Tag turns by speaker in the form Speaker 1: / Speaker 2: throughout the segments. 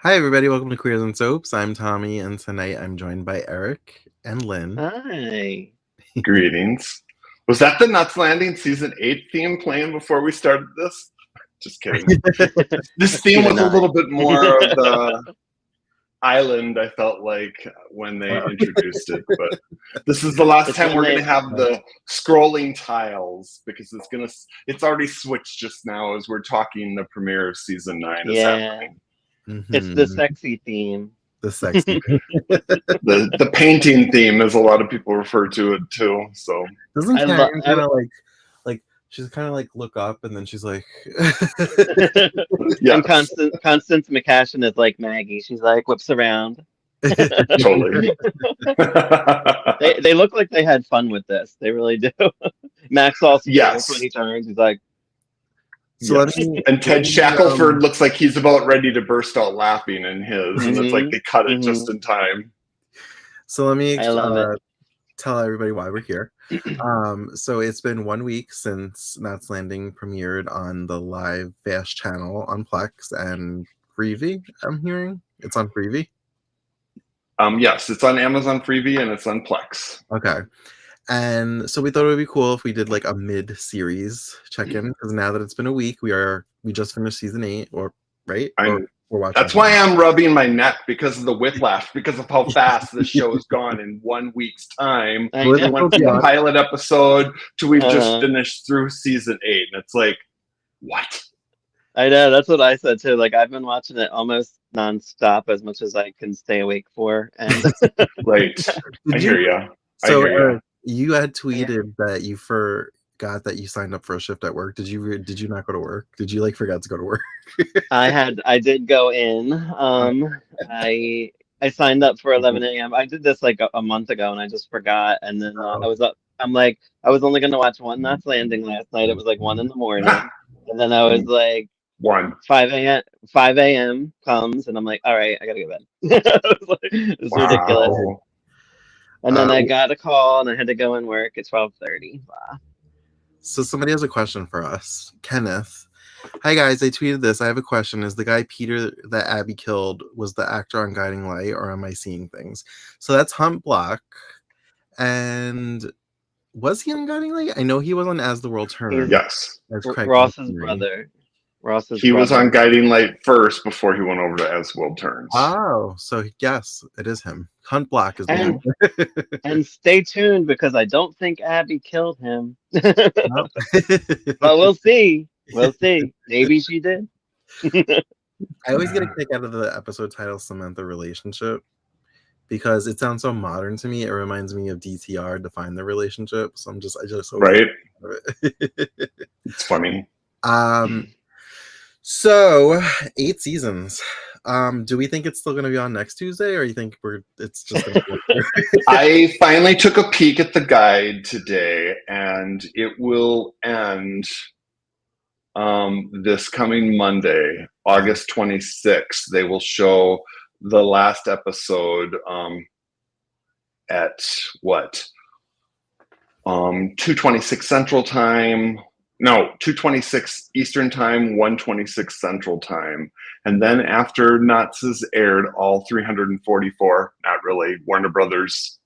Speaker 1: Hi, everybody. Welcome to Queers and Soaps. I'm Tommy, and tonight I'm joined by Eric and Lynn.
Speaker 2: Hi.
Speaker 3: Greetings. Was that the Nuts Landing season 8 theme playing before we started this? Just kidding. This theme was a little bit more of the island, I felt like, when they introduced it. But this is the last time we're going to have the scrolling tiles because it's already switched just now as we're talking the premiere of season 9 is happening.
Speaker 1: Mm-hmm.
Speaker 2: It's the sexy theme.
Speaker 1: The sexy
Speaker 3: the painting theme, as a lot of people refer to it too. So
Speaker 1: doesn't Karen kind of like she's kind of like look up and then she's like
Speaker 2: And Constance McCashin is like Maggie. She's like whips around.
Speaker 3: Totally.
Speaker 2: They look like they had fun with this. They really do. Max also when he turns, he's like.
Speaker 1: So
Speaker 3: and Ted Shackelford looks like he's about ready to burst out laughing in his, and it's like they cut it just in time.
Speaker 1: So let me tell everybody why we're here. So it's been 1 week since Knots Landing premiered on the live Fast channel on Plex and Freevee. I'm hearing it's on Freevee.
Speaker 3: Yes, it's on Amazon Freevee and it's on Plex.
Speaker 1: Okay. And so we thought it would be cool if we did like a mid-series check-in, because now that it's been a week, we just finished season 8, we're watching.
Speaker 3: That's why I'm rubbing my neck, because of the whiplash, because of how fast this show has gone in 1 week's time. We went from the pilot episode to we've just finished through season 8, and it's like, what?
Speaker 2: I know, that's what I said too. Like, I've been watching it almost nonstop as much as I can stay awake for. And
Speaker 3: right, I hear you.
Speaker 1: So you had tweeted that you forgot that you signed up for a shift at work. Did you not go to work? Did you forgot to go to work?
Speaker 2: I did go in. I signed up for 11 a.m. I did this like a month ago and I just forgot. And then I was up. I'm like, I was only going to watch one Knots Landing last night. It was like 1 a.m. And then I was like, 5 a.m. comes and I'm like, all right, I got to go to bed. It's ridiculous. And then I got a call and I had to go and work at 12:30. Wow.
Speaker 1: So somebody has a question for us. Kenneth. Hi guys, I tweeted this. I have a question. Is the guy Peter that Abby killed was the actor on Guiding Light, or am I seeing things? So that's Hunt Block. And was he on Guiding Light? I know he was on As the World Turns.
Speaker 3: Yes.
Speaker 2: Ross's brother.
Speaker 3: He was on Guiding Light first before he went over to As the World Turns.
Speaker 1: Oh, so yes, it is him. Hunt Block is the name.
Speaker 2: And stay tuned, because I don't think Abby killed him. But we'll see. We'll see. Maybe she did.
Speaker 1: I always get a kick out of the episode title Samantha Relationship, because it sounds so modern to me. It reminds me of DTR, Define the Relationship. So I just
Speaker 3: right. It's funny.
Speaker 1: So 8 seasons. Do we think it's still going to be on next Tuesday, or you think it's just going to be
Speaker 3: I finally took a peek at the guide today, and it will end this coming Monday, August 26th. They will show the last episode at 2:26 Central Time. No, 2:26 Eastern Time, 1:26 Central Time. And then after Knots is aired, all 344, not really, Warner Brothers,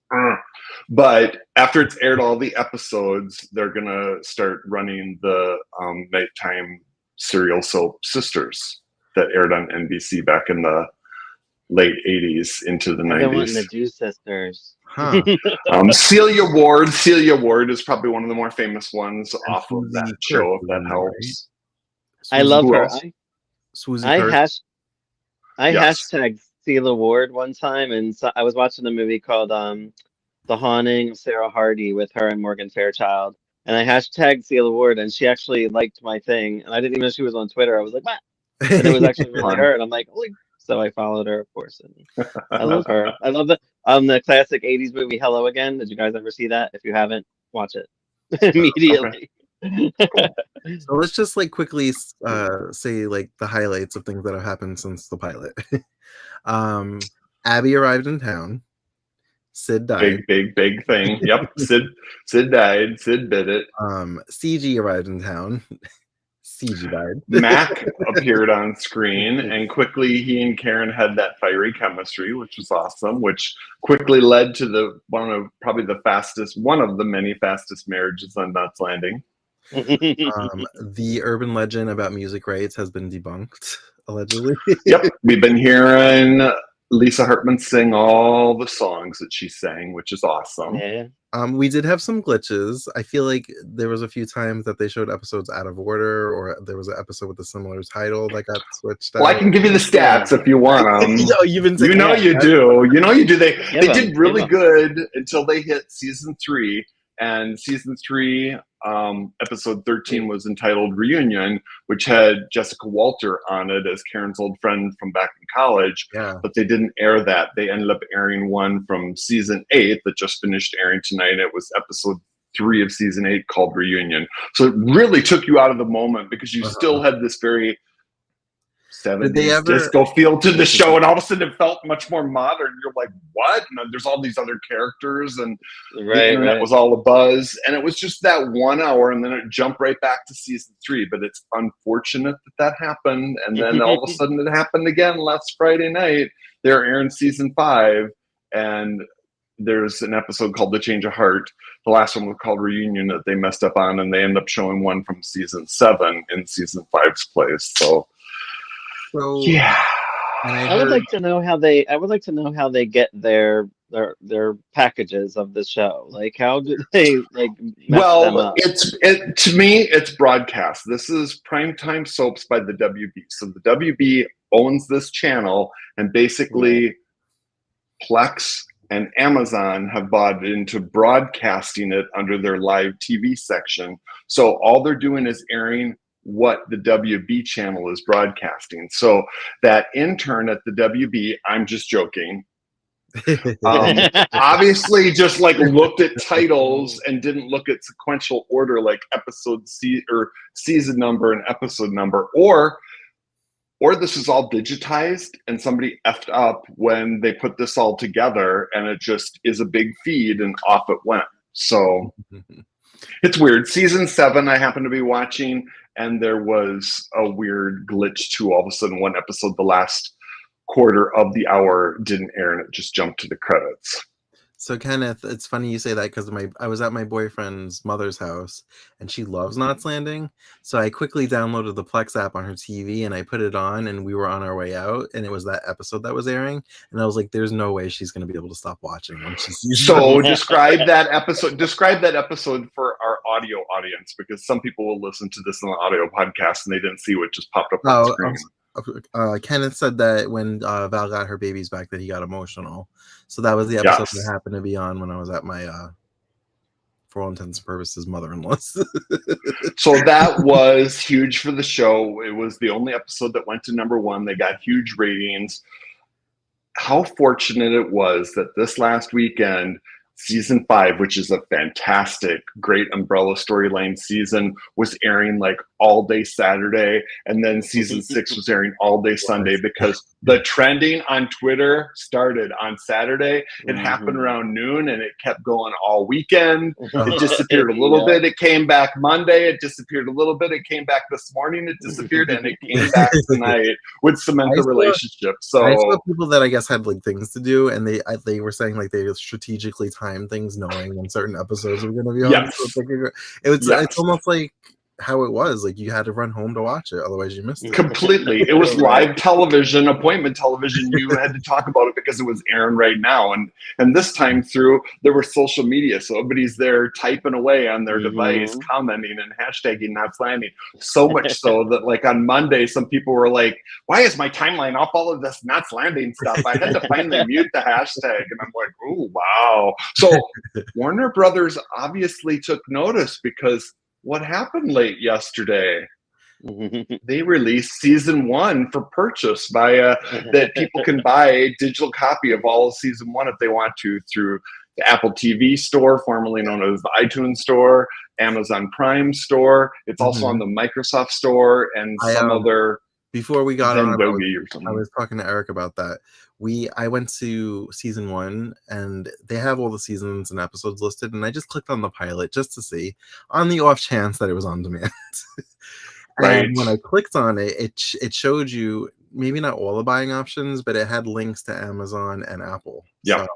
Speaker 3: but after it's aired all the episodes, they're going to start running the nighttime serial soap Sisters that aired on NBC back in the late 80s into the 90s.
Speaker 2: I wanted to do Sisters.
Speaker 1: Huh.
Speaker 3: Celia Ward is probably one of the more famous ones off of that show, if that helps.
Speaker 2: Right? I love her. I hashtagged Celia Ward one time, and so I was watching a movie called The Haunting of Sarah Hardy with her and Morgan Fairchild, and I hashtagged Celia Ward, and she actually liked my thing, and I didn't even know she was on Twitter. I was like, what? And it was actually really her, and I'm like, holy. So I followed her, of course, and I love her. I love the classic 80s movie Hello Again. Did you guys ever see that? If you haven't, watch it immediately.
Speaker 1: So let's just quickly say the highlights of things that have happened since the pilot. Abby arrived in town. Sid died.
Speaker 3: Big thing. Yep. Sid died. Sid bit it.
Speaker 1: CG arrived in town. CG died.
Speaker 3: Mac appeared on screen, and quickly he and Karen had that fiery chemistry, which was awesome, which quickly led to one of the many fastest marriages on Knots Landing.
Speaker 1: The urban legend about music rights has been debunked, allegedly.
Speaker 3: Yep, we've been hearing Lisa Hartman sing all the songs that she sang, which is awesome.
Speaker 2: Yeah.
Speaker 1: We did have some glitches. I feel like there was a few times that they showed episodes out of order, or there was an episode with a similar title that got switched out.
Speaker 3: Well, I can give you the stats if you want them.
Speaker 1: You've been
Speaker 3: you know you do. You know you do. They did really
Speaker 2: them.
Speaker 3: good until they hit season 3. And season 3, episode 13 was entitled Reunion, which had Jessica Walter on it as Karen's old friend from back in college.
Speaker 1: Yeah.
Speaker 3: But they didn't air that. They ended up airing one from season 8 that just finished airing tonight. It was episode 3 of season 8 called Reunion. So it really took you out of the moment because you still had this very 70s disco feel to the show, and all of a sudden it felt much more modern. You're like, what? And there's all these other characters, and the internet was all a buzz, and it was just that 1 hour, and then it jumped right back to season 3. But it's unfortunate that happened, and then all of a sudden it happened again last Friday night. They're airing season 5, and there's an episode called The Change of Heart. The last one was called Reunion that they messed up on, and they end up showing one from season 7 in season 5's place. So yeah,
Speaker 2: I would like to know how they. I would like to know how they get their packages of the show. Like, how do they mess them up?
Speaker 3: To me, it's broadcast. This is Primetime Soaps by the WB. So the WB owns this channel, and basically, Plex and Amazon have bought into broadcasting it under their live TV section. So all they're doing is airing what the WB channel is broadcasting. So that intern at the WB, I'm just joking, obviously just looked at titles and didn't look at sequential order, like episode or season number and episode number, or this is all digitized and somebody effed up when they put this all together, and it just is a big feed and off it went. So it's weird. Season 7 I happen to be watching, and there was a weird glitch too. All of a sudden, one episode, the last quarter of the hour, didn't air, and it just jumped to the credits.
Speaker 1: So Kenneth, it's funny you say that because I was at my boyfriend's mother's house, and she loves Knots Landing. So I quickly downloaded the Plex app on her TV, and I put it on, and we were on our way out, and it was that episode that was airing, and I was like, "There's no way she's going to be able to stop watching when she sees."
Speaker 3: So describe that episode. Describe that episode for our audio audience, because some people will listen to this on the audio podcast and they didn't see what just popped up on the screen.
Speaker 1: Kenneth said that when Val got her babies back, that he got emotional. So that was the episode that happened to be on when I was at my, for all intents and purposes, mother-in-law's.
Speaker 3: So that was huge for the show. It was the only episode that went to number 1. They got huge ratings. How fortunate it was that this last weekend, season 5, which is a fantastic, great umbrella storyline season, was airing all day Saturday, and then season 6 was airing all day Sunday, because the trending on Twitter started on Saturday. It happened around noon, and it kept going all weekend. It disappeared a little bit. It came back Monday. It disappeared a little bit. It came back this morning. It disappeared, and it came back tonight with cement the relationship. So
Speaker 1: I saw people that I guess had things to do, and they were saying they strategically time things, knowing when certain episodes were going to be on.
Speaker 3: Yes.
Speaker 1: So it's almost like how it was. You had to run home to watch it, otherwise you missed it.
Speaker 3: Completely. It was live television, appointment television. You had to talk about it because it was airing right now. And this time through, there was social media, so everybody's there typing away on their device, commenting and hashtagging Knots Landing. So much so that on Monday, some people were like, "Why is my timeline off all of this Knots Landing stuff? I had to finally mute the hashtag." And I'm like, "Oh wow!" So Warner Brothers obviously took notice, because what happened late yesterday? They released season 1 for purchase via that people can buy a digital copy of all of season 1 if they want to, through the Apple TV store, formerly known as the iTunes store, Amazon Prime store. It's also on the Microsoft store and some other.
Speaker 1: Before we got on,
Speaker 3: I
Speaker 1: was talking to Eric about that. I went to season 1, and they have all the seasons and episodes listed, and I just clicked on the pilot just to see, on the off chance that it was on demand.
Speaker 3: Right.
Speaker 1: And when I clicked on it, it showed you maybe not all the buying options, but it had links to Amazon and Apple.
Speaker 3: Yep.
Speaker 1: So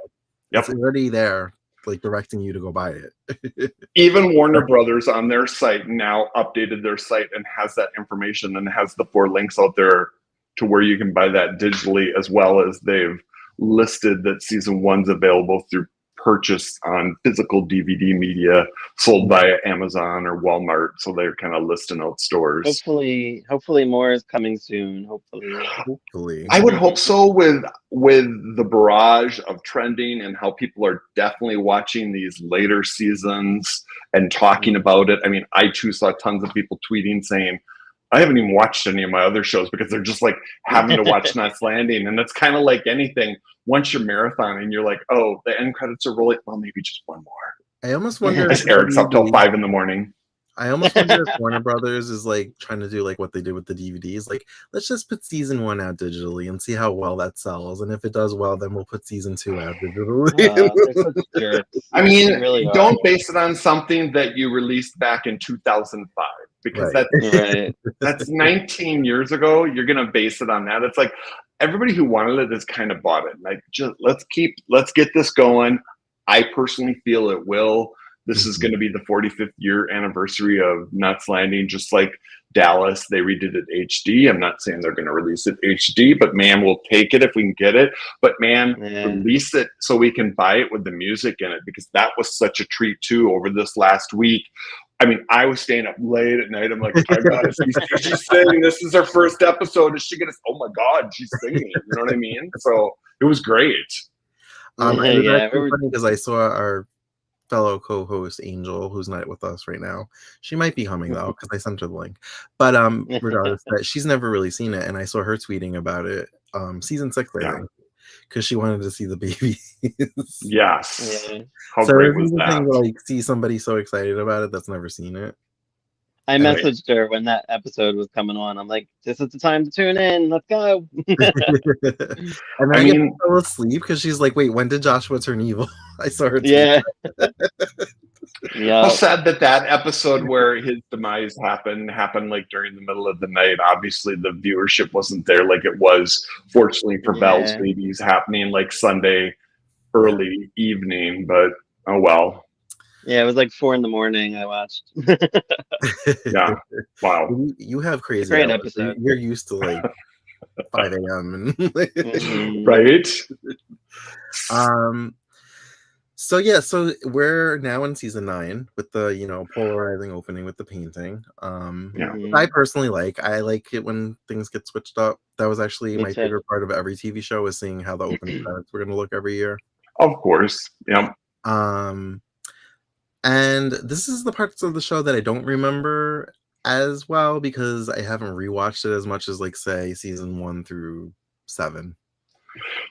Speaker 3: Yep.
Speaker 1: it's already there, like directing you to go buy it.
Speaker 3: Even Warner Brothers on their site now updated their site and has that information and has the 4 links out there to where you can buy that digitally, as well as they've listed that season 1's available through purchase on physical DVD media sold via Amazon or Walmart. So they're kind of listing out stores.
Speaker 2: Hopefully more is coming soon.
Speaker 1: Hopefully.
Speaker 3: I would hope so, with the barrage of trending and how people are definitely watching these later seasons and talking about it. I mean, I too saw tons of people tweeting saying, I haven't even watched any of my other shows because they're just like having to watch Knots Landing. And it's kind of like anything. Once you're marathoning, you're like, oh, the end credits are rolling. Well, maybe just one more.
Speaker 1: I almost wonder
Speaker 3: As Eric's up till 5 a.m.
Speaker 1: I almost wonder if Warner Brothers is like trying to do like what they did with the DVDs. Like, let's just put season 1 out digitally and see how well that sells. And if it does well, then we'll put season 2 out digitally.
Speaker 3: I mean, really don't base it on something that you released back in 2005, because that's 19 years ago. You're gonna base it on that. It's like everybody who wanted it has kind of bought it. Like, just let's get this going. I personally feel it will. This is going to be the 45th year anniversary of Knots Landing, just like Dallas. They redid it HD. I'm not saying they're going to release it HD, but man, we'll take it if we can get it. But man, release it so we can buy it with the music in it, because that was such a treat too over this last week. I mean, I was staying up late at night. I'm like, oh my God, she's singing. This is her first episode. Is she going to, oh my God, she's singing. You know what I mean? So it was great.
Speaker 1: It was funny because I saw our fellow co-host Angel, who's not with us right now. She might be humming though, because I sent her the link. But regardless, that she's never really seen it, and I saw her tweeting about it. Season 6, I think, because she wanted to see the babies.
Speaker 3: Yes.
Speaker 2: Yeah.
Speaker 3: How
Speaker 1: so
Speaker 3: great was that?
Speaker 1: To, like, see somebody so excited about it that's never seen it.
Speaker 2: I messaged her when that episode was coming on. I'm like, this is the time to tune in. Let's go.
Speaker 1: And then I fell asleep because she's like, wait, when did Joshua turn evil? I saw her.
Speaker 2: Yeah.
Speaker 3: How sad that episode where his demise happened like during the middle of the night. Obviously, the viewership wasn't there like it was, fortunately, for Belle's Babies happening like Sunday early evening. But oh well.
Speaker 2: Yeah, it was like 4 a.m. I watched.
Speaker 3: Yeah. Wow.
Speaker 1: You have crazy.
Speaker 2: Great episode.
Speaker 1: You're used to like 5 a.m. and
Speaker 3: right.
Speaker 1: So we're now in season 9 with the polarizing opening with the painting. I personally I like it when things get switched up. That was actually my favorite part of every TV show, was seeing how the opening credits were going to look every year.
Speaker 3: Of course. Yeah.
Speaker 1: And this is the parts of the show that I don't remember as well, because I haven't rewatched it as much as, like, say, season 1 through 7.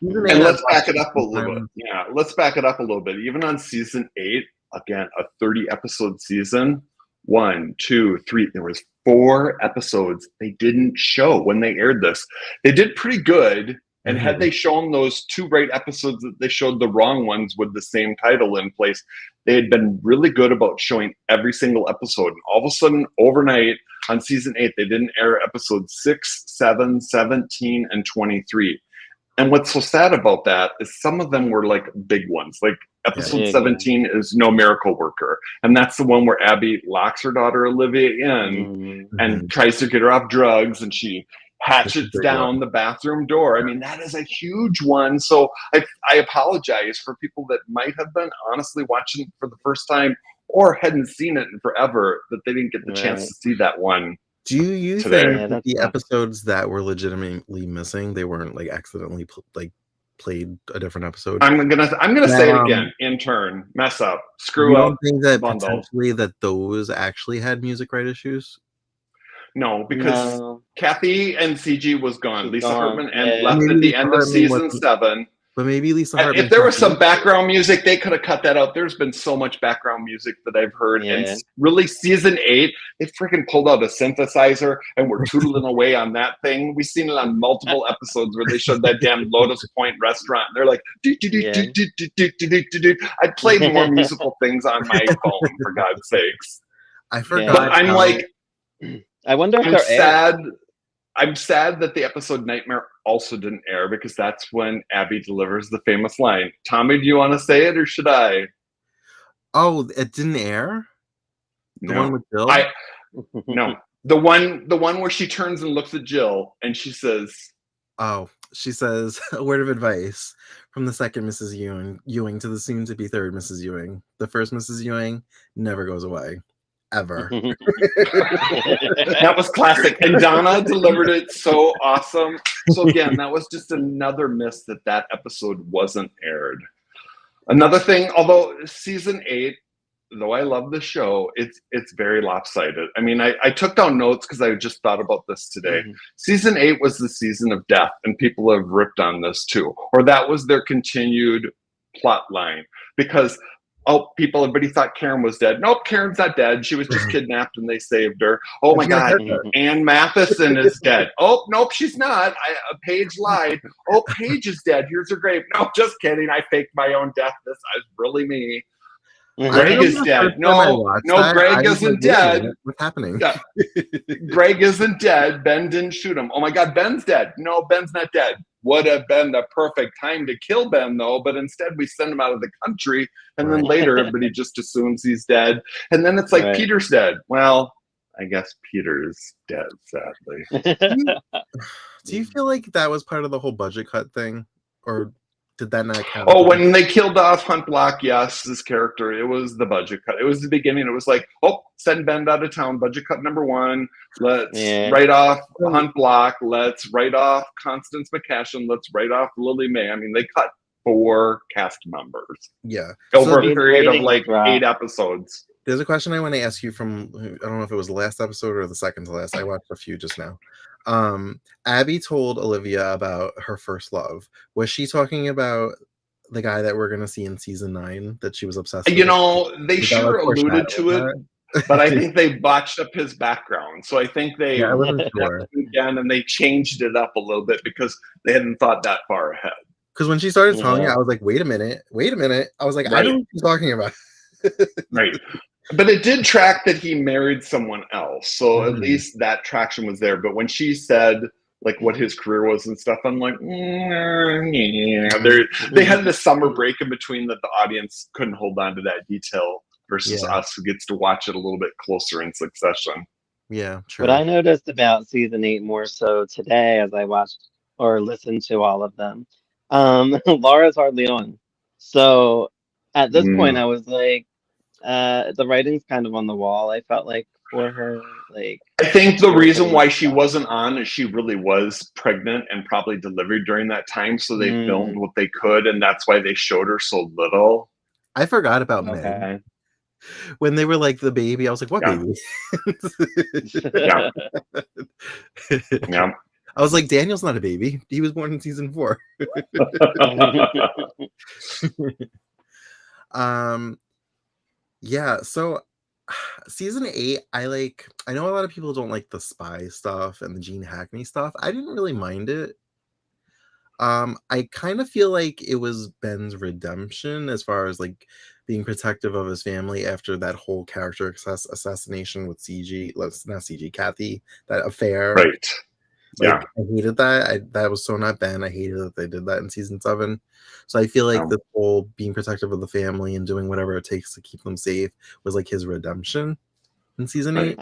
Speaker 3: And let's back it up a little bit. Yeah, let's back it up a little bit. Even on season 8, again, a 30-episode season, 1, 2, 3, there was 4 episodes they didn't show when they aired this. They did pretty good. And had they shown those 2 right episodes that they showed the wrong ones with the same title in place, they had been really good about showing every single episode. And all of a sudden, overnight, on season 8, they didn't air episodes 6, 7, 17, and 23. And what's so sad about that is some of them were like big ones. Like episode 17 is No Miracle Worker. And that's the one where Abby locks her daughter Olivia in and tries to get her off drugs, and she hatchets down the bathroom door. I mean, that is a huge one. So I apologize for people that might have been honestly watching for the first time or hadn't seen it in forever, that they didn't get the chance to see that one.
Speaker 1: Do you think that the episodes that were legitimately missing, they weren't like accidentally played a different episode?
Speaker 3: I'm gonna say it again. Intern, mess up, screw up.
Speaker 1: Do you think that potentially that those actually had music right issues?
Speaker 3: No, because Kathy and CG was gone. Lisa Hartman and left at the end of season 7.
Speaker 1: But maybe Lisa Hartman.
Speaker 3: If there was some background music, they could have cut that out. There's been so much background music that I've heard. And really, season 8, they freaking pulled out a synthesizer and were tootling away on that thing. We've seen it on multiple episodes where they showed that damn Lotus Point restaurant. They're like, I played more musical things on my phone, for God's sakes.
Speaker 1: I forgot.
Speaker 3: But I'm like,
Speaker 2: I wonder if
Speaker 3: I'm
Speaker 2: they're aired.
Speaker 3: sad. I'm sad that the episode Nightmare also didn't air because that's when Abby delivers the famous line. Tommy, do you want to say it or should I?
Speaker 1: Oh, it didn't air? The one
Speaker 3: No.
Speaker 1: with Bill?
Speaker 3: No. The one where she turns and looks at Jill and she says,
Speaker 1: Oh, she says, a word of advice from the second Mrs. Ewing to the soon-to-be third Mrs. Ewing. The first Mrs. Ewing never goes away. Ever.
Speaker 3: that was classic. And Donna delivered it so awesome. So again, that was just another miss that episode wasn't aired. Another thing, although season 8, though I love the show, it's very lopsided. I mean, I took down notes because I just thought about this today.
Speaker 2: Mm-hmm.
Speaker 3: Season 8 was the season of death, and people have ripped on this too. Or that was their continued plot line. Because everybody thought Karen was dead. Nope, Karen's not dead. She was just kidnapped and they saved her. Oh my God, Ann Matheson is dead. Oh, nope, she's not. Paige lied. Oh, Paige is dead. Here's her grave. No, just kidding. I faked my own death. This is really me. Greg is dead. No, Greg isn't dead.
Speaker 1: What's happening?
Speaker 3: Yeah. Greg isn't dead. Ben didn't shoot him. Oh my God, Ben's dead. No, Ben's not dead. Would have been the perfect time to kill Ben, though, but instead we send him out of the country, and then later everybody just assumes he's dead. And then it's like, Peter's dead. Well, I guess Peter's dead, sadly.
Speaker 1: Do you feel like that was part of the whole budget cut thing? Or did that not count?
Speaker 3: Oh, when they killed off Hunt Block, yes, his character, it was the budget cut. It was the beginning. It was like, send Ben out of town, budget cut number 1. Let's write off Hunt Block. Let's write off Constance McCashin. Let's write off Lily May. I mean, they cut 4 cast members.
Speaker 1: Yeah.
Speaker 3: Over a period of like 8 episodes.
Speaker 1: There's a question I want to ask you from, I don't know if it was the last episode or the second to last. I watched a few just now. Abby told Olivia about her first love. Was she talking about the guy that we're going to see in season 9 that she was obsessed with?
Speaker 3: You know, they sure alluded to it, but I think they botched up his background. So I think they
Speaker 1: I wasn't sure.
Speaker 3: Again, and they changed it up a little bit because they hadn't thought that far ahead.
Speaker 1: Because when she started telling it, I was like, wait a minute. I was like, I don't know what she's talking about.
Speaker 3: Right. But it did track that he married someone else. So at least that traction was there. But when she said like what his career was and stuff, I'm like, yeah. They had the summer break in between that the audience couldn't hold on to that detail versus us who gets to watch it a little bit closer in succession.
Speaker 1: Yeah, true.
Speaker 2: What I noticed about season 8 more so today as I watched or listened to all of them, Laura's hardly on. So at this point I was like, the writing's kind of on the wall. I felt like for her, like
Speaker 3: I think the reason why she wasn't on is she really was pregnant and probably delivered during that time, so they filmed what they could, and that's why they showed her so little.
Speaker 1: I forgot about Meg. When they were like the baby, I was like, what baby?
Speaker 3: Yeah.
Speaker 1: I was like, Daniel's not a baby. He was born in season 4. Yeah, so season 8, I know a lot of people don't like the spy stuff and the Gene Hackney stuff. I didn't really mind it. I kind of feel like it was Ben's redemption as far as like being protective of his family after that whole character assassination with Kathy, that affair.
Speaker 3: Right.
Speaker 1: I hated that. That was so not Ben. I hated that they did that in season 7. So I feel like the whole being protective of the family and doing whatever it takes to keep them safe was like his redemption in season 8.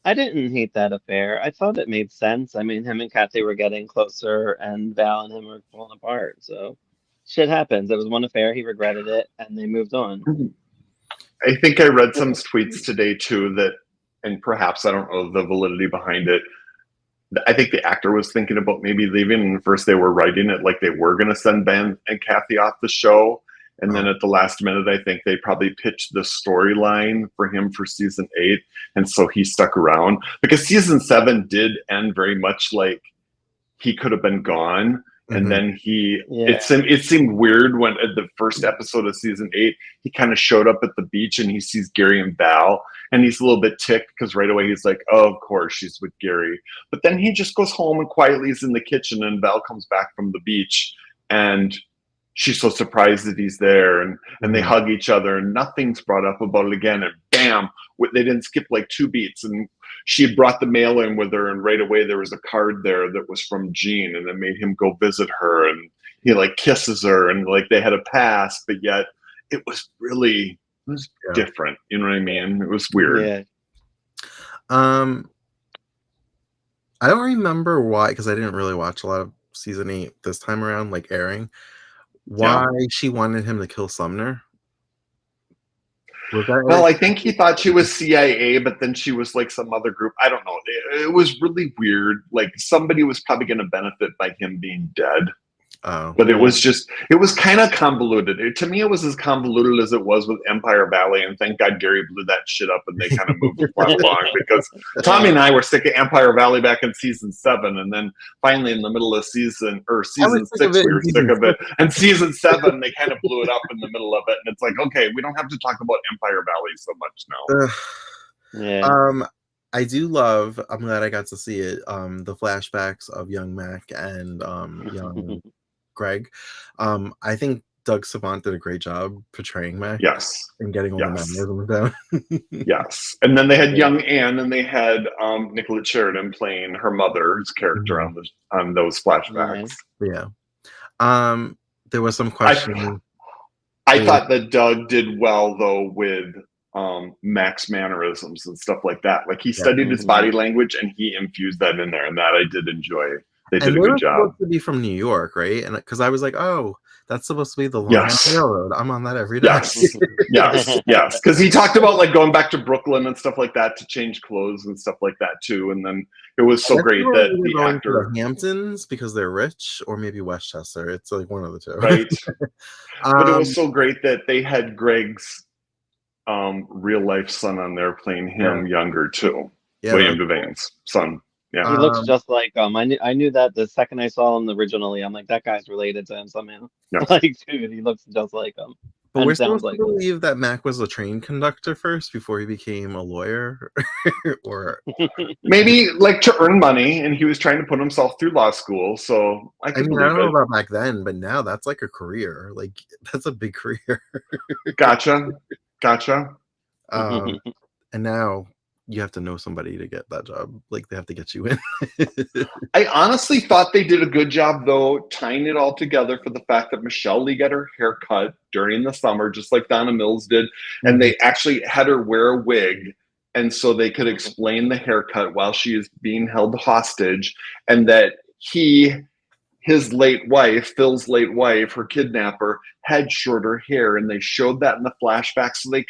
Speaker 2: I didn't hate that affair. I thought it made sense. I mean, him and Kathy were getting closer, and Val and him were falling apart. So shit happens. It was one affair. He regretted it, and they moved on.
Speaker 3: I think I read some tweets today too that, and perhaps I don't know the validity behind it, I think the actor was thinking about maybe leaving, and first they were writing it like they were going to send Ben and Kathy off the show. And then at the last minute, I think they probably pitched the storyline for him for season 8. And so he stuck around because season 7 did end very much like he could have been gone. And then it seemed weird when at the first episode of season 8, he kind of showed up at the beach and he sees Gary and Val, and he's a little bit ticked because right away he's like, oh, of course she's with Gary. But then he just goes home and quietly is in the kitchen, and Val comes back from the beach and she's so surprised that he's there, and they hug each other and nothing's brought up about it again. And bam, they didn't skip like 2 beats. And she had brought the mail in with her, and right away there was a card there that was from Jean, and it made him go visit her, and he like kisses her, and like they had a past, but yet it was different. You know what I mean? It was weird.
Speaker 2: Yeah.
Speaker 1: I don't remember why, because I didn't really watch a lot of season 8 this time around, like airing. Why she wanted him to kill Sumner? Was that
Speaker 3: Well,
Speaker 1: like,
Speaker 3: I think he thought she was CIA, but then she was like some other group. I don't know. It was really weird. Like somebody was probably going to benefit by him being dead. But it was kind of convoluted. To me, it was as convoluted as it was with Empire Valley, and thank God Gary blew that shit up and they kind of moved it along, because Tommy and I were sick of Empire Valley back in season 7, and then finally in the middle of season 6 we were sick of it, and season 7 they kind of blew it up in the middle of it, and it's like, okay, we don't have to talk about Empire Valley so much now.
Speaker 2: Yeah.
Speaker 1: I do love, I'm glad I got to see it, the flashbacks of young Mac and young Greg. I think Doug Savant did a great job portraying Mac.
Speaker 3: Yes.
Speaker 1: And getting all the mannerisms down.
Speaker 3: Yes. And then they had young Anne, and they had Nicolette Sheridan playing her mother's character on those flashbacks.
Speaker 1: Yeah. There was some question.
Speaker 3: I thought that Doug did well though with Mac's mannerisms and stuff like that. Like he studied his body language and he infused that in there, and that I did enjoy. They did a good job.
Speaker 1: Supposed to be from New York, right? And because I was like, oh, that's supposed to be the Long Island Railroad. I'm on that every day.
Speaker 3: Yes. Because he talked about like going back to Brooklyn and stuff like that to change clothes and stuff like that too. And then it was so great that the actor
Speaker 1: the Hamptons because they're rich, or maybe Westchester. It's like one of the two,
Speaker 3: right? But it was so great that they had Greg's real life son on there playing him younger too. William Devane's son. Yeah,
Speaker 2: he looks just like him. I knew that the second I saw him originally. I'm like, that guy's related to him somehow. Yeah. Like, dude, he looks just like him.
Speaker 1: But we're supposed to believe that Mac was a train conductor first before he became a lawyer, or
Speaker 3: maybe like to earn money, and he was trying to put himself through law school. So I don't
Speaker 1: know about back then, but now that's like a career. Like that's a big career.
Speaker 3: Gotcha.
Speaker 1: And now you have to know somebody to get that job. Like they have to get you in.
Speaker 3: I honestly thought they did a good job though, tying it all together for the fact that Michelle Lee got her hair cut during the summer, just like Donna Mills did. And they actually had her wear a wig. And so they could explain the haircut while she is being held hostage. And that his late wife, Phil's late wife, her kidnapper, had shorter hair. And they showed that in the flashback. So they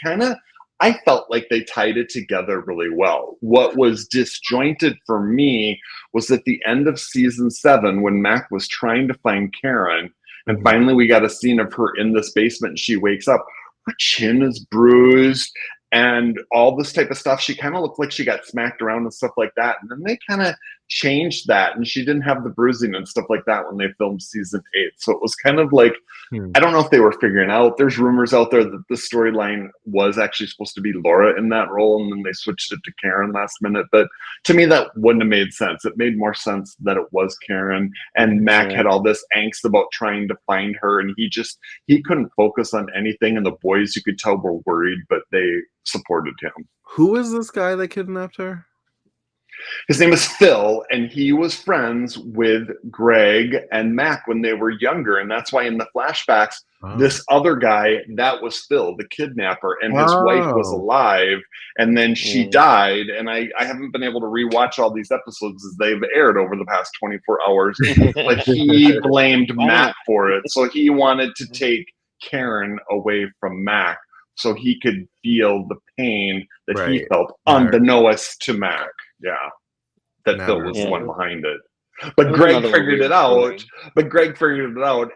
Speaker 3: I felt like they tied it together really well. What was disjointed for me was at the end of season 7 when Mac was trying to find Karen, and finally we got a scene of her in this basement and she wakes up. Her chin is bruised and all this type of stuff. She kind of looked like she got smacked around and stuff like that. And then they kind of changed that, and she didn't have the bruising and stuff like that when they filmed season 8. So it was kind of like, I don't know if they were figuring out. There's rumors out there that the storyline was actually supposed to be Laura in that role, and then they switched it to Karen last minute. But to me, that wouldn't have made sense. It made more sense that it was Karen, and Mac had all this angst about trying to find her, and he couldn't focus on anything. And the boys, you could tell, were worried, but they supported him.
Speaker 1: Who is this guy that kidnapped her?
Speaker 3: His name is Phil, and he was friends with Greg and Mac when they were younger. And that's why in the flashbacks, this other guy, that was Phil, the kidnapper, and his wife was alive. And then she died. And I haven't been able to rewatch all these episodes as they've aired over the past 24 hours. But he blamed Mac for it. So he wanted to take Karen away from Mac so he could feel the pain that he felt unbeknownst to Mac. Yeah, that Phil was the one behind it. But Greg figured it out.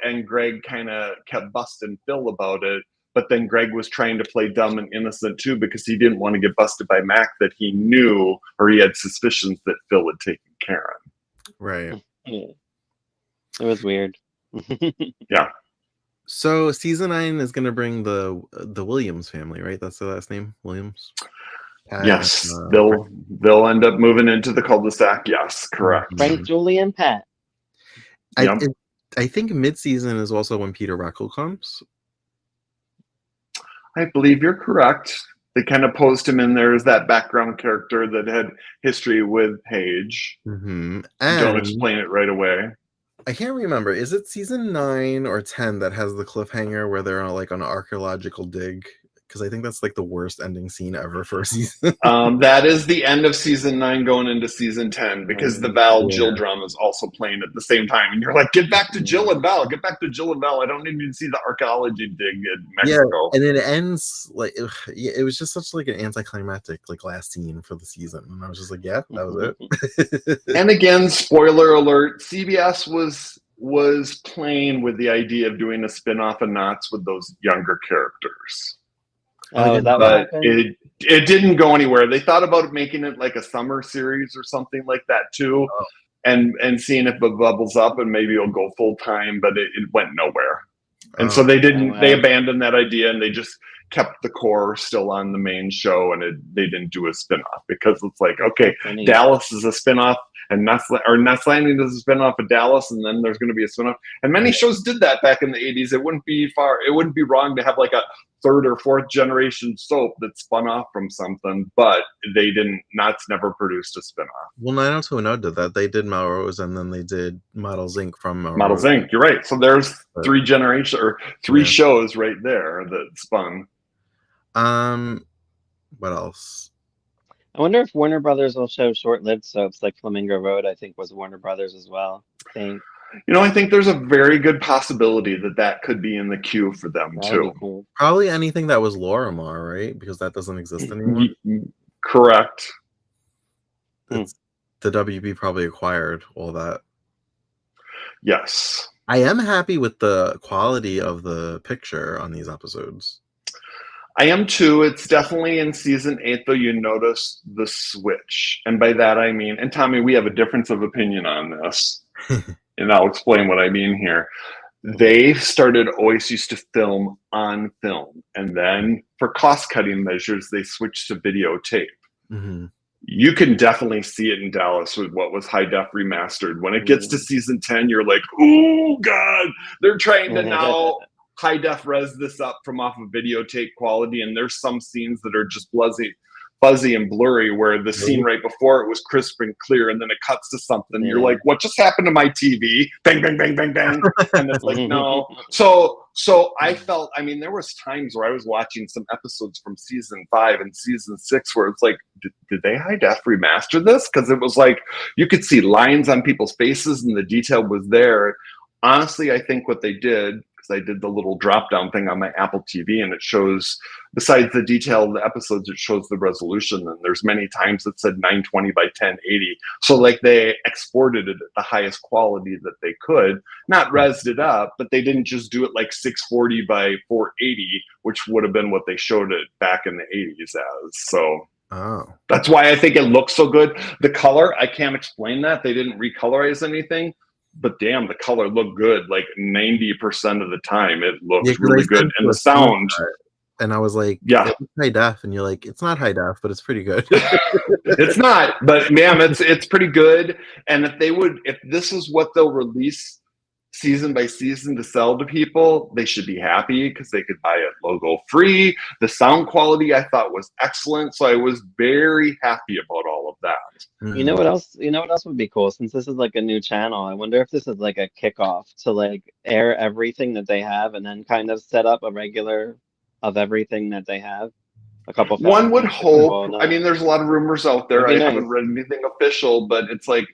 Speaker 3: And Greg kind of kept busting Phil about it. But then Greg was trying to play dumb and innocent too, because he didn't want to get busted by Mac that he knew, or he had suspicions that Phil had taken Karen.
Speaker 1: Right.
Speaker 2: Yeah. It was weird.
Speaker 3: Yeah.
Speaker 1: So season 9 is going to bring the Williams family, right? That's the last name, Williams.
Speaker 3: Yes, they'll end up moving into the cul-de-sac. Yes, correct.
Speaker 2: Frank, Julie, and Pat.
Speaker 1: I think mid-season is also when Peter Rackle comes.
Speaker 3: I believe you're correct. They kind of posed him in there as that background character that had history with Paige.
Speaker 1: Mm-hmm.
Speaker 3: Don't
Speaker 1: And
Speaker 3: explain it right away.
Speaker 1: I can't remember. Is it season 9 or 10 that has the cliffhanger where they're like on an archaeological dig? Because I think that's like the worst ending scene ever for a season.
Speaker 3: That is the end of season 9 going into season 10 because the Val Jill drama is also playing at the same time. And you're like, get back to Jill and Val. Get back to Jill and Val. I don't need to see the archaeology dig in Mexico.
Speaker 1: Yeah, and then it ends like it was just such like an anticlimactic like last scene for the season. And I was just like, yeah, that was it.
Speaker 3: And again, spoiler alert, CBS was playing with the idea of doing a spin-off of Knots with those younger characters.
Speaker 2: Oh, that
Speaker 3: but it didn't go anywhere. They thought about making it like a summer series or something like that too, and seeing if it bubbles up and maybe it'll go full time, but it went nowhere. And so they didn't.
Speaker 2: wow.
Speaker 3: They abandoned that idea and they just kept the core still on the main show, and they didn't do a spinoff because it's like, okay, Dallas is a spinoff. And Nuts Landing is a spinoff of Dallas, and then there's going to be a spinoff. And many shows did that back in the 80s. It wouldn't be wrong to have like a third or fourth generation soap that spun off from something, but they didn't. Knots never produced a spinoff.
Speaker 1: Well, 90210 did that. They did Melrose, and then they did Models Inc. from Melrose.
Speaker 3: Models Inc. You're right. So there's three shows right there that spun.
Speaker 1: What else?
Speaker 2: I wonder if Warner Brothers will show short-lived soaps like Flamingo Road. I think was Warner Brothers as well. I think.
Speaker 3: I think there's a very good possibility that could be in the queue for them too.
Speaker 2: Cool.
Speaker 1: Probably anything that was Lorimar, right? Because that doesn't exist anymore.
Speaker 3: Correct.
Speaker 1: The WB probably acquired all that.
Speaker 3: Yes.
Speaker 1: I am happy with the quality of the picture on these episodes.
Speaker 3: I am too. It's definitely in season 8, though, you notice the switch. And by that I mean, and Tommy, we have a difference of opinion on this. And I'll explain what I mean here. They always used to film on film. And then for cost-cutting measures, they switched to videotape.
Speaker 1: Mm-hmm.
Speaker 3: You can definitely see it in Dallas with what was high def remastered. When it gets to season 10, you're like, oh, God, they're trying to now high def res this up from off of videotape quality, and there's some scenes that are just fuzzy and blurry where the scene right before it was crisp and clear, and then it cuts to something and you're like, what just happened to my TV? Bang, bang, bang, bang, bang. And it's like, no. So I felt, there was times where I was watching some episodes from season 5 and season 6 where it's like, did they high def remaster this? Because it was like you could see lines on people's faces and the detail was there. Honestly, I think what they did, because I did the little drop down thing on my Apple TV, and it shows, besides the detail of the episodes, it shows the resolution. And there's many times it said 920 by 1080. So like they exported it at the highest quality that they could, not rezzed it up, but they didn't just do it like 640 by 480, which would have been what they showed it back in the 80s as. So that's why I think it looks so good. The color, I can't explain that. They didn't recolorize anything. But damn, the color looked good. Like 90% of the time, it looked really good, and the sound.
Speaker 1: And I was like,
Speaker 3: "Yeah,
Speaker 1: it's high def," and you're like, "It's not high def, but it's pretty good."
Speaker 3: It's not, but man, it's pretty good. And if this is what they'll release season by season to sell to people, they should be happy because they could buy it logo free. The sound quality I thought was excellent, so I was very happy about all of that.
Speaker 2: You know what else? You know what else would be cool? Since this is like a new channel, I wonder if this is like a kickoff to like air everything that they have, and then kind of set up a regular of everything that they have. A couple.
Speaker 3: One would hope. There's a lot of rumors out there. I haven't read anything official, but it's like,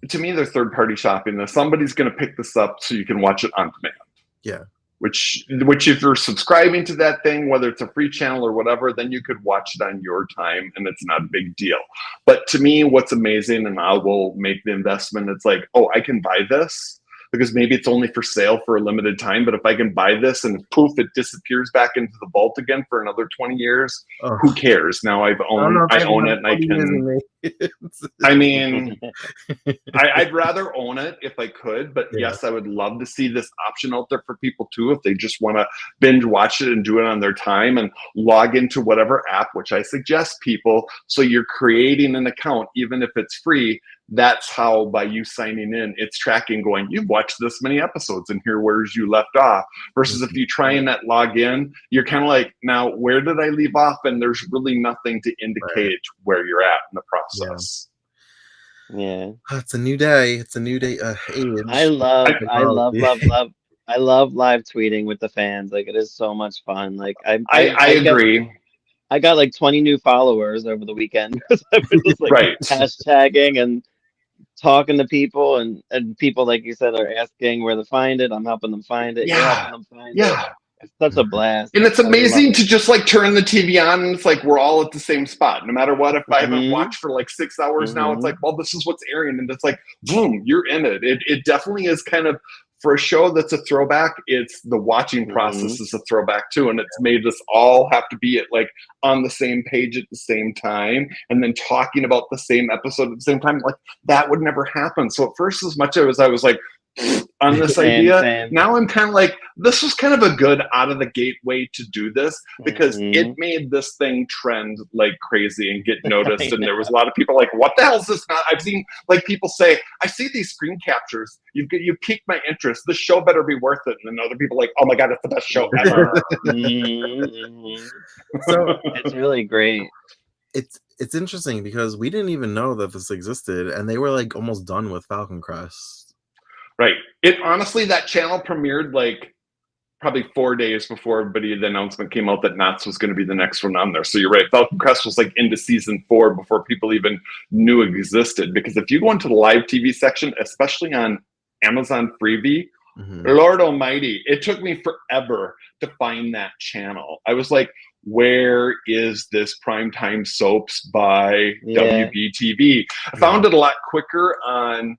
Speaker 3: to me, they're third-party shopping. That somebody's going to pick this up so you can watch it on demand.
Speaker 1: Yeah.
Speaker 3: Which if you're subscribing to that thing, whether it's a free channel or whatever, then you could watch it on your time, and it's not a big deal. But to me, what's amazing, and I will make the investment, it's like, oh, I can buy this because maybe it's only for sale for a limited time. But if I can buy this and poof, it disappears back into the vault again for another 20 years, who cares? Now I own it, and I can. I'd rather own it if I could, but yes, I would love to see this option out there for people too, if they just want to binge watch it and do it on their time and log into whatever app, which I suggest people. So you're creating an account, even if it's free, that's how, by you signing in, it's tracking going, you've watched this many episodes and here where's you left off. Versus if you try and that log in, you're kind of like, now where did I leave off? And there's really nothing to indicate where you're at in the process.
Speaker 2: Yeah.
Speaker 1: Oh, it's a new day. It's a new day. Age.
Speaker 2: I love live tweeting with the fans. Like, it is so much fun. Like,
Speaker 3: I agree.
Speaker 2: I got like 20 new followers over the weekend because I was just like
Speaker 3: Right.
Speaker 2: hashtagging and talking to people, and people, like you said, are asking where to find it. I'm helping them find it. You're helping them find it. It's such a blast.
Speaker 3: And it's amazing to just like turn the TV on and it's like we're all at the same spot. No matter what, if I haven't watched for like 6 hours now, it's like, well, this is what's airing. And it's like, boom, you're in it. It definitely is kind of, for a show that's a throwback, it's the watching process is a throwback too. And it's made us all have to be at like on the same page at the same time and then talking about the same episode at the same time. Like that would never happen. So at first, as much as I was like, on this idea, now I'm kind of like, this was kind of a good out of the gate way to do this because it made this thing trend like crazy and get noticed. And there was a lot of people like, what the hell is this? I've seen like people say, I see these screen captures. You piqued my interest. This show better be worth it. And then other people like, oh my God, it's the best show ever.
Speaker 1: So
Speaker 2: it's really great.
Speaker 1: It's interesting because we didn't even know that this existed, and they were like almost done with Falcon Crest.
Speaker 3: Right. It honestly, that channel premiered like probably 4 days before the announcement came out that Knots was going to be the next one on there. So you're right. Falcon Crest was like into season 4 before people even knew it existed. Because if you go into the live TV section, especially on Amazon Freevee, Lord Almighty, it took me forever to find that channel. I was like, where is this Primetime Soaps by WBTV? I found it a lot quicker on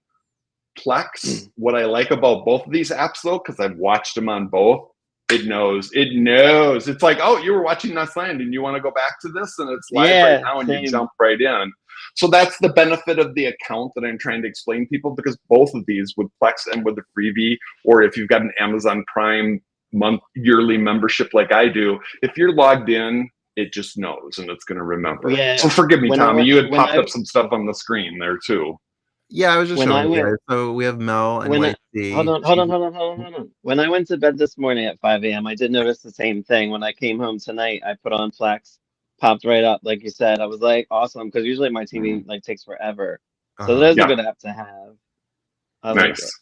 Speaker 3: Plex. What I like about both of these apps though, because I've watched them on both, it knows. It's like, oh, you were watching Nuts Land and you want to go back to this and it's live right now and you jump right in. So that's the benefit of the account that I'm trying to explain to people, because both of these with Plex and with the Freevee, or if you've got an Amazon Prime yearly membership like I do, if you're logged in, it just knows and it's going to remember. So forgive me, Tommy, you had popped up some stuff on the screen there too.
Speaker 1: Yeah, I was just showing you guys. So we have Mel and YC.
Speaker 2: Hold on. When I went to bed this morning at 5 a.m., I did notice the same thing. When I came home tonight, I put on Plex, popped right up, like you said. I was like, awesome, because usually my TV like takes forever. So that is a good app to have.
Speaker 3: Nice.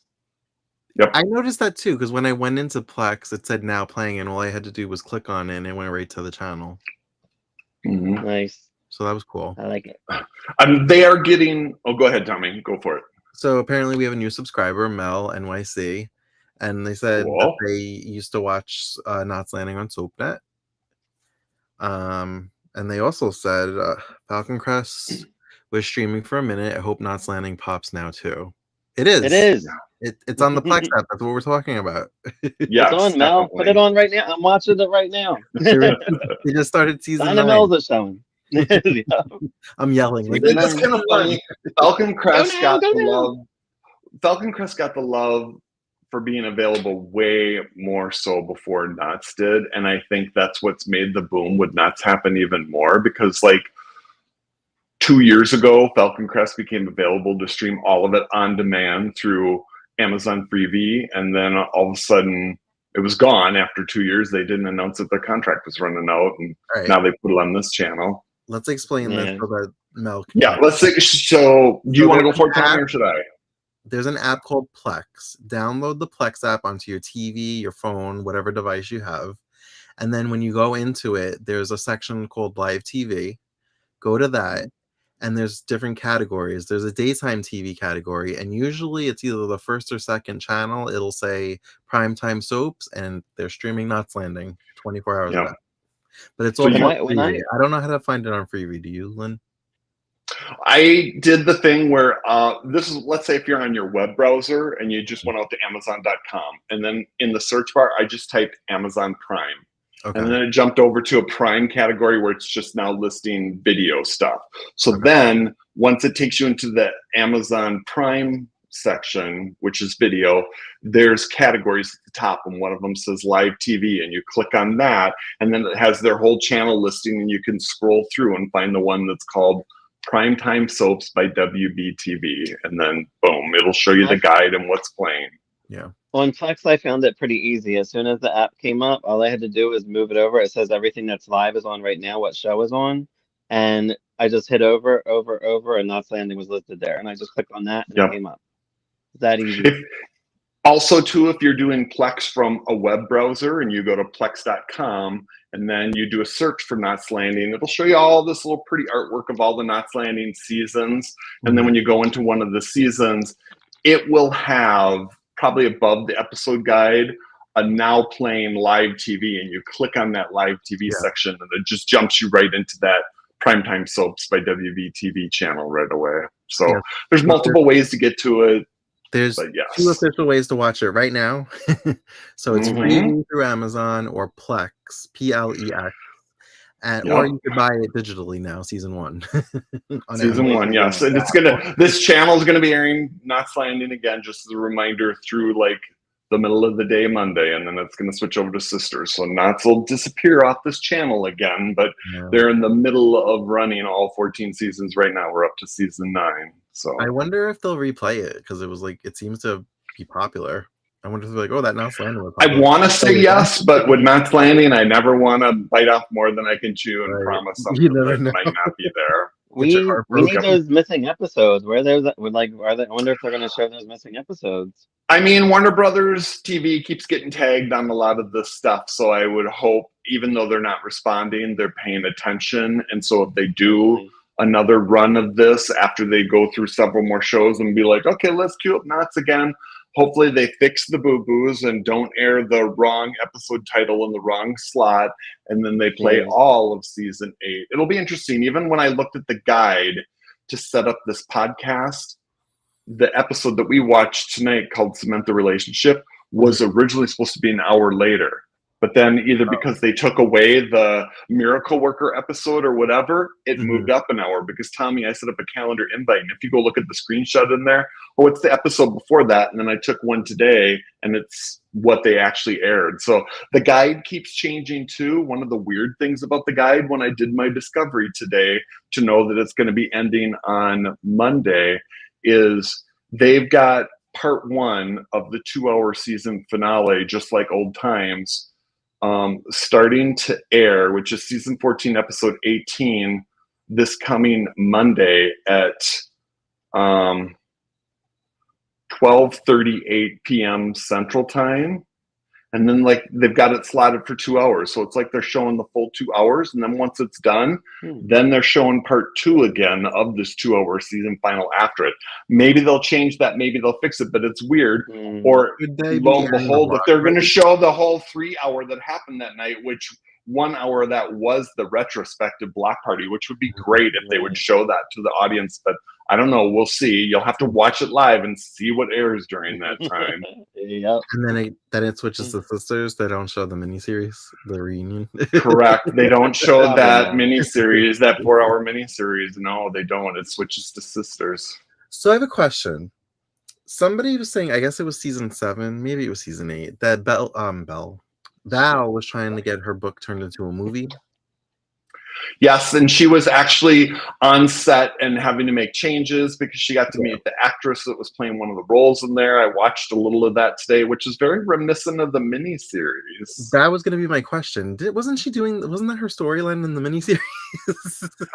Speaker 3: Yep.
Speaker 1: I noticed that too, because when I went into Plex, it said now playing, and all I had to do was click on it, and it went right to the channel.
Speaker 2: Nice.
Speaker 1: So that was cool.
Speaker 2: I like it.
Speaker 3: They are getting. Oh, go ahead, Tommy. Go for it.
Speaker 1: So apparently, we have a new subscriber, Mel NYC, and they said that they used to watch Knots Landing on SoapNet. And they also said Falcon Crest was streaming for a minute. I hope Knots Landing pops now too. It is.
Speaker 2: It is.
Speaker 1: It's on the Plex app. That's what we're talking about.
Speaker 3: Yeah,
Speaker 2: it's on, Mel. Put it on right now. I'm watching it right now.
Speaker 1: They just started season 9.
Speaker 2: Mel's are showing.
Speaker 1: I'm yelling.
Speaker 3: Like, it's kind of funny. Falcon Crest got the love. Falcon Crest got the love for being available way more so before Knots did, and I think that's what's made the boom with Knots happen even more, because like 2 years ago, Falcon Crest became available to stream all of it on demand through Amazon Freevee, and then all of a sudden it was gone after 2 years. They didn't announce that their contract was running out, and now they put it on this channel.
Speaker 1: Let's explain this so that Mel can.
Speaker 3: Yeah, let's say, so do you want to go for it, Tommy, or should I?
Speaker 1: There's an app called Plex. Download the Plex app onto your TV, your phone, whatever device you have. And then when you go into it, there's a section called Live TV. Go to that. And there's different categories. There's a daytime TV category, and usually it's either the first or second channel. It'll say Primetime Soaps, and they're streaming Knots Landing 24 hours a day. But it's all I don't know how to find it on Freevee. Do you, Lynn?
Speaker 3: I did the thing where this is, let's say if you're on your web browser and you just went out to Amazon.com, and then in the search bar, I just typed Amazon Prime. Okay. And then it jumped over to a Prime category where it's just now listing video stuff. So then once it takes you into the Amazon Prime section, which is video, there's categories at the top, and one of them says live TV, and you click on that, and then it has their whole channel listing, and you can scroll through and find the one that's called Primetime Soaps by WBTV, and then boom, it'll show you the guide and what's playing.
Speaker 1: Yeah.
Speaker 2: On Plex, I found it pretty easy. As soon as the app came up, all I had to do was move it over. It says everything that's live is on right now, what show is on. And I just hit over, and Knots Landing was listed there. And I just clicked on that and it came up. It's that easy.
Speaker 3: Also, too, if you're doing Plex from a web browser and you go to plex.com and then you do a search for Knots Landing, it'll show you all this little pretty artwork of all the Knots Landing seasons. And then when you go into one of the seasons, it will have probably above the episode guide a now playing live TV, and you click on that live TV section and it just jumps you right into that Primetime Soaps by WVTV channel right away. So there's multiple ways to get to it.
Speaker 1: There's 2 official ways to watch it right now. So it's free through Amazon or Plex, Plex. Or you could buy it digitally now, season 1.
Speaker 3: Season 1, yes. And this channel is gonna be airing Knots Landing again, just as a reminder, through like the middle of the day Monday, and then it's gonna switch over to Sisters. So Knots will disappear off this channel again, but they're in the middle of running all 14 seasons right now. We're up to season 9. So
Speaker 1: I wonder if they'll replay it, because it was like, it seems to be popular. I wonder if they're like, oh, that Knots Landing was popular.
Speaker 3: I want to say yes, but with Knots Landing, I never want to bite off more than I can chew and promise something that might not be there.
Speaker 2: We need those missing episodes. I wonder if they're going to show those missing episodes.
Speaker 3: I mean, Warner Brothers TV keeps getting tagged on a lot of this stuff, so I would hope, even though they're not responding, they're paying attention. And so if they do another run of this after they go through several more shows and be like, okay, let's queue up Knots again. Hopefully they fix the boo-boos and don't air the wrong episode title in the wrong slot, and then they play all of season 8. It'll be interesting. Even when I looked at the guide to set up this podcast, the episode that we watched tonight called Cement the Relationship was originally supposed to be an hour later. But then either because they took away the Miracle Worker episode or whatever, it moved up an hour because Tommy, I set up a calendar invite. And if you go look at the screenshot in there, it's the episode before that. And then I took one today and it's what they actually aired. So the guide keeps changing too. One of the weird things about the guide when I did my discovery today to know that it's going to be ending on Monday is they've got part 1 of the 2-hour season finale, just like old times, starting to air, which is season 14, episode 18, this coming Monday at 12:38 p.m. Central Time. And then like they've got it slotted for 2 hours. So it's like they're showing the full 2 hours. And then once it's done, then they're showing part 2 again of this 2-hour season final after it. Maybe they'll change that. Maybe they'll fix it, but it's weird. Or lo and behold, if they're going to show the whole 3-hour that happened that night, which 1 hour of that was the retrospective block party, which would be great if they would show that to the audience. But I don't know. We'll see. You'll have to watch it live and see what airs during that time.
Speaker 1: And then it switches to Sisters. They don't show the miniseries, the reunion.
Speaker 3: Correct. They don't show that miniseries, that 4-hour miniseries. No, they don't. It switches to Sisters.
Speaker 1: So I have a question. Somebody was saying, I guess it was season 7, maybe it was season 8, that Val was trying to get her book turned into a movie.
Speaker 3: Yes, and she was actually on set and having to make changes because she got to meet the actress that was playing one of the roles in there. I watched a little of that today, which is very reminiscent of the miniseries.
Speaker 1: That was going to be my question. Wasn't that her storyline in the miniseries?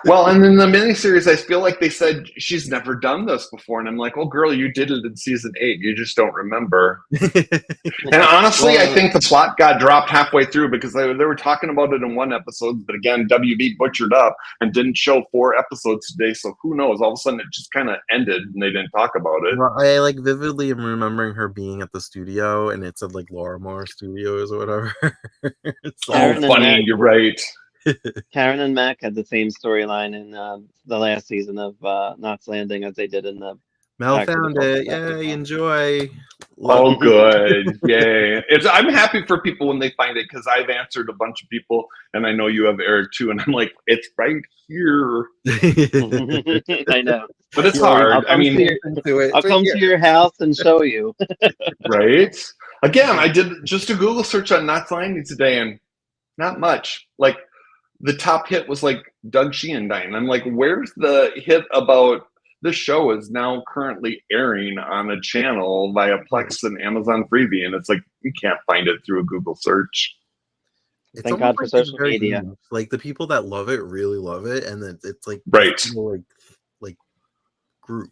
Speaker 3: Well, and in the miniseries, I feel like they said she's never done this before. And I'm like, well, girl, you did it in season 8. You just don't remember. And honestly, I think the plot got dropped halfway through because they were talking about it in one episode. But again, WB butchered up and didn't show 4 episodes today. So who knows? All of a sudden, it just kind of ended and they didn't talk about it.
Speaker 1: Well, I like vividly am remembering her being at the studio and it said like Laura Moore Studios or whatever.
Speaker 3: It's all funny. You're right.
Speaker 2: Karen and Mac had the same storyline in the last season of Knots Landing as they did in the.
Speaker 1: Mel found it. Yay, enjoy.
Speaker 3: Oh, good. Yay. I'm happy for people when they find it because I've answered a bunch of people and I know you have, Eric, too. And I'm like, it's right here.
Speaker 2: I know.
Speaker 3: But it's hard.
Speaker 2: I'll come to your house and show you.
Speaker 3: Right? Again, I did just a Google search on Knots Landing today and not much. Like, the top hit was like Doug Sheehan dying. I'm like, where's the hit about this show is now currently airing on a channel via Plex and Amazon Freevee, and it's like you can't find it through a Google search.
Speaker 1: It's
Speaker 2: Thank
Speaker 1: almost
Speaker 2: God for
Speaker 1: like it's
Speaker 2: social
Speaker 1: very
Speaker 2: media.
Speaker 1: niche. Like the people that love it really love it, and then it's like
Speaker 3: Right.
Speaker 1: like group.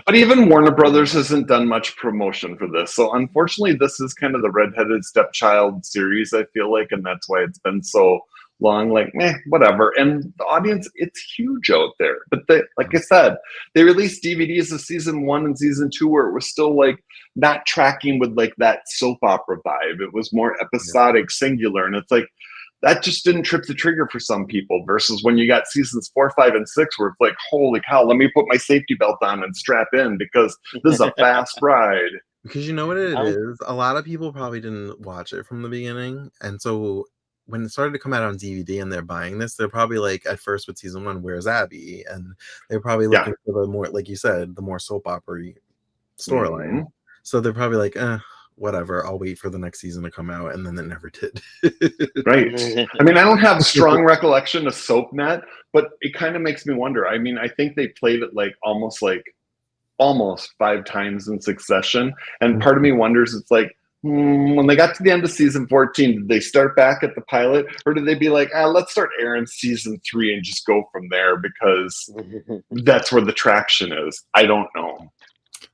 Speaker 3: But even Warner Brothers hasn't done much promotion for this. So unfortunately, this is kind of the redheaded stepchild series, I feel like, and that's why it's been so long, like, whatever. And the audience, it's huge out there. But like I said, they released DVDs of season 1 and season 2 where it was still like not tracking with like that soap opera vibe. It was more episodic, singular. And it's like, that just didn't trip the trigger for some people versus when you got seasons 4, 5, and 6 where it's like, holy cow, let me put my safety belt on and strap in because this is a fast ride.
Speaker 1: Because you know what it is? A lot of people probably didn't watch it from the beginning. And so when it started to come out on DVD and they're buying this, they're probably like, at first with season 1, where's Abby? And they're probably looking for the more, like you said, the more soap opera storyline.
Speaker 3: Mm-hmm.
Speaker 1: So they're probably like, whatever, I'll wait for the next season to come out, and then it never did.
Speaker 3: Right. I mean, I don't have strong recollection of SoapNet, but it kind of makes me wonder. I mean, I think they played it like almost 5 times in succession, and part of me wonders, it's like, when they got to the end of season 14, did they start back at the pilot, or did they be like, let's start airing season 3 and just go from there because that's where the traction is? I don't know.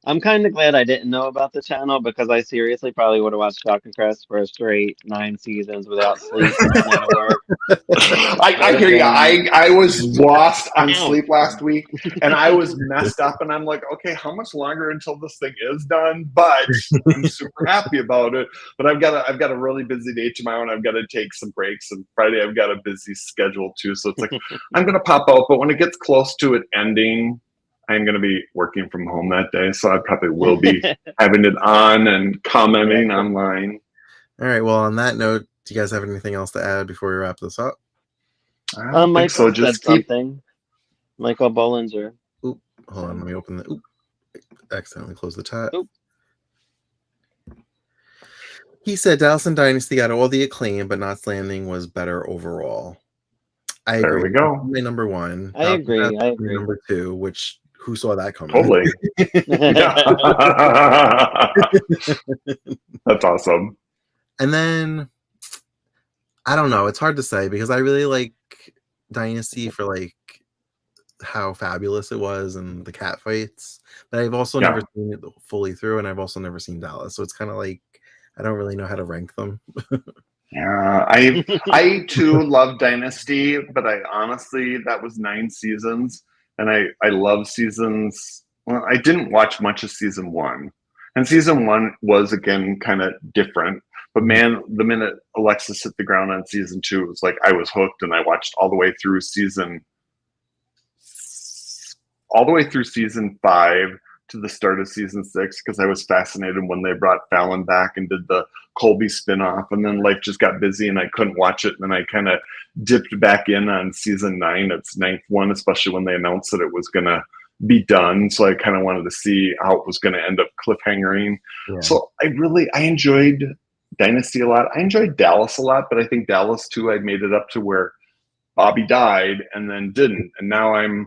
Speaker 2: I'm kind of glad I didn't know about the channel because I seriously probably would have watched Chalk and Crest for a straight 9 seasons without sleep.
Speaker 3: I hear you. I was lost on sleep last week, and I was messed up. And I'm like, okay, how much longer until this thing is done? But I'm super happy about it. But I've got a really busy day tomorrow, and I've got to take some breaks. And Friday I've got a busy schedule too. So it's like I'm gonna pop out. But when it gets close to it ending, I'm going to be working from home that day, so I probably will be having it on and commenting online.
Speaker 1: All right. Well, on that note, do you guys have anything else to add before we wrap this up?
Speaker 2: Michael said something. Michael Bollinger.
Speaker 1: Oop, hold on. Let me open the. Oop, accidentally closed the tab.
Speaker 2: Oop.
Speaker 1: He said Dallas and Dynasty got all the acclaim, but Knots Landing was better overall. I agree.
Speaker 3: There we go.
Speaker 1: My number 1.
Speaker 2: I agree.
Speaker 1: Number 2, which who saw that coming?
Speaker 3: Totally. That's awesome.
Speaker 1: And then I don't know. It's hard to say because I really like Dynasty for like how fabulous it was and the cat fights, but I've also never seen it fully through, and I've also never seen Dallas, so it's kind of like I don't really know how to rank them.
Speaker 3: Yeah, I too love Dynasty, but I honestly, that was 9 seasons, and I love seasons. Well, I didn't watch much of season 1, and season 1 was again kind of different. But man, the minute Alexis hit the ground on season 2, it was like I was hooked, and I watched all the way through season 5 to the start of season 6 because I was fascinated when they brought Fallon back and did the Colby spinoff, and then life just got busy and I couldn't watch it, and then I kind of dipped back in on season 9, its 9th one, especially when they announced that it was gonna be done. So I kind of wanted to see how it was going to end up cliffhangering. Yeah. So I enjoyed Dynasty a lot. I enjoyed Dallas a lot, but I think Dallas too, I made it up to where Bobby died and then didn't. And now I'm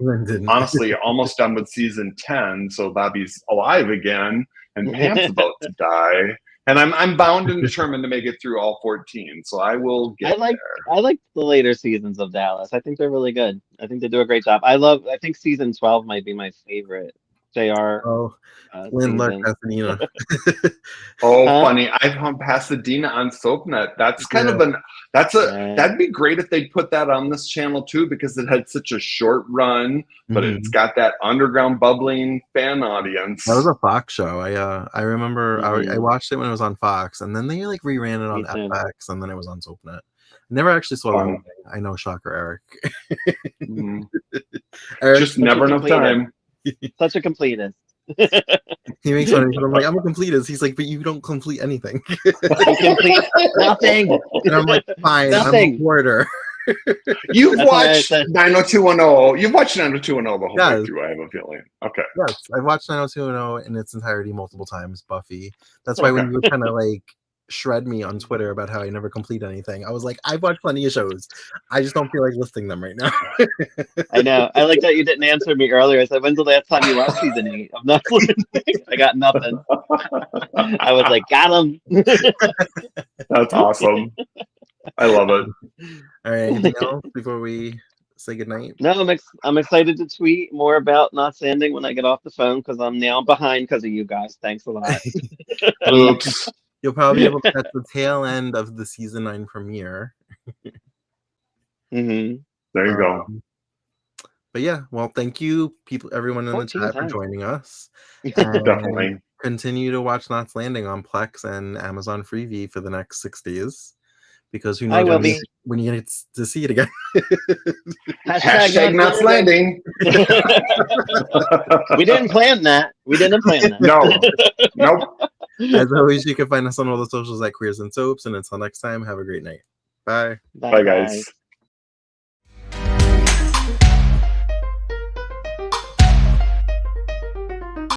Speaker 3: honestly almost done with season 10. So Bobby's alive again and Pam's about to die. And I'm bound and determined to make it through all 14. So I will get there.
Speaker 2: I like the later seasons of Dallas. I think they're really good. I think they do a great job. I think season 12 might be my favorite. JR.
Speaker 1: Oh, Lynn, look, Pasadena.
Speaker 3: Funny. I found Pasadena on SoapNet. That's kind of that'd be great if they put that on this channel too, because it had such a short run, but it's got that underground bubbling fan audience.
Speaker 1: That was a Fox show. I remember I watched it when it was on Fox, and then they like reran it on FX, and then it was on SoapNet. I never actually saw the whole thing. I know, shocker, Eric.
Speaker 3: Eric, just never enough time.
Speaker 2: Such a completist.
Speaker 1: He makes fun of me, but I'm like, I'm a completist. He's like, but you don't complete anything.
Speaker 2: You complete nothing.
Speaker 1: And I'm like, fine,
Speaker 2: nothing.
Speaker 1: I'm a hoarder.
Speaker 3: You've watched 90210. You've watched 90210 the whole way through, I have a feeling. Okay.
Speaker 1: Yes, I've watched 90210 in its entirety multiple times, Buffy. That's why when you were kind of like shred me on Twitter about how I never complete anything. I was like, I've watched plenty of shows. I just don't feel like listing them right now.
Speaker 2: I know. I like that you didn't answer me earlier. I said, when's the last time you watched season 8 of Netflix? I got nothing. I was like, got him.
Speaker 3: That's awesome. I love it.
Speaker 1: All right, anything else before we say goodnight?
Speaker 2: No, I'm excited to tweet more about Not Standing when I get off the phone because I'm now behind because of you guys. Thanks a lot.
Speaker 3: Oops.
Speaker 1: You'll probably be able to catch the tail end of the season 9 premiere.
Speaker 2: Mm-hmm.
Speaker 3: There you go.
Speaker 1: But yeah, well, thank you, everyone in the chat for joining us. And
Speaker 3: Definitely.
Speaker 1: continue to watch Knots Landing on Plex and Amazon Freevee for the next 6 days. Because who
Speaker 2: I
Speaker 1: knows
Speaker 2: will be.
Speaker 1: when you get to see it again.
Speaker 3: Hashtag Knots Landing.
Speaker 2: We didn't plan that.
Speaker 3: No. Nope.
Speaker 1: As always, you can find us on all the socials at Queers and Soaps. And until next time, have a great night. Bye.
Speaker 3: Bye, guys.